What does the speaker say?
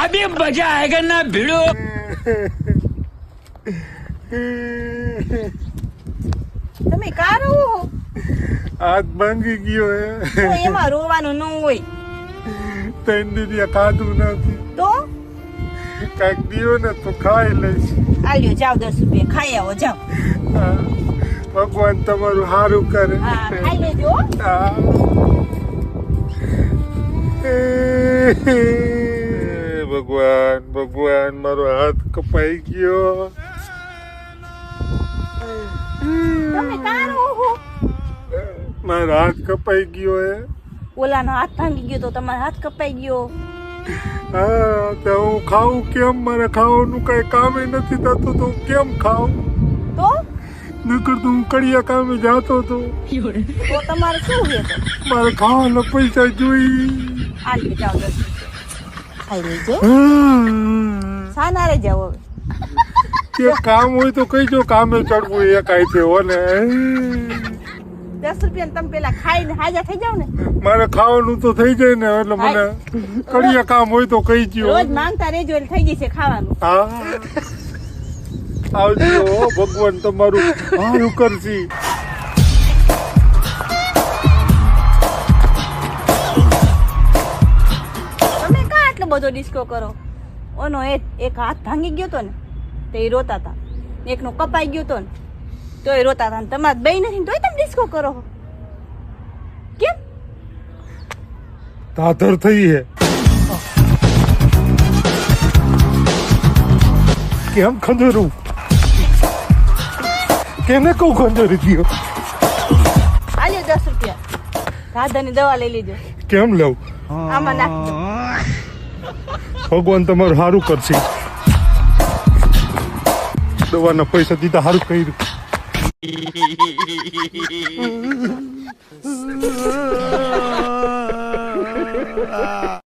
अभी मजा आएगा ना भिड़ो। તમે કા રહો હાથ ભાંગી ગયો તો હે એમાં રોવાનું ન હોય 3 દિવસ ખાધું નથી તો કાંઈક દિયો ને તો ખાઈ લઈશ આલ્યો જાવ 10 રૂપિયા ખાઈ આવો જાવ હા. ભગવાન તમારું સારું કરે હા ખાઈ લેજો હા. ભગવાન ભગવાન મારો હાથ કપાઈ ગયો તમે કા રહો મારો હાથ કપાઈ ગયો હે ઓલાનો હાથ ભાંગી ગયો તો તમારો હાથ કપાઈ ગયો હા તો હું ખાઉં કેમ મારે ખાવાનું કઈ કામે નથી થતું તો હું કેમ ખાઉં તો નકર તો હું કડિયા કામે જાતો હતો તો તમારે શું છે તો મારે ખાવાના પૈસા જોઈ આલ્યો જાવ 10 રૂપિયા ખાઈ લેજો હા. સાના રે જાવ હવે કે કામ હોય તો કહીજો કામે ચડવું એ કાંઈ થયો ને 10 રૂપિયા તમે પેલા ખાઈને હાજા થઈ જાવ ને મારે ખાવાનું તો થઈ જાય ને એટલે મને કડિયા કામ હોય તો કહી રોજ દ્યો માંગતા રહેજો એટલે થઈ જશે ખાવાનું હા આવજો ભગવાન તમારું સારું કરશી તમે કા આટલો બધો ડિસ્કો કરો ઓનો એક હાથ ભાંગી ગયો તો ને તો એ રોતા હતા એકનો કપાઈ ગયો તો ને તો એ રોતા હતા તમારે બે નથી તોય તમે ડિસ્કો કરો છો. કેમ તાધર થઈ હે કેમ ખંજરું કેને કહું ખંજરી ગયો આલ્યો 10 રૂપિયા રાધાની દવા લઈ લીજો કેમ લઉં આમાં નાખજો ભગવાન તમારું સારું કરશે દવાના પૈસા દીધા સારું કર્યું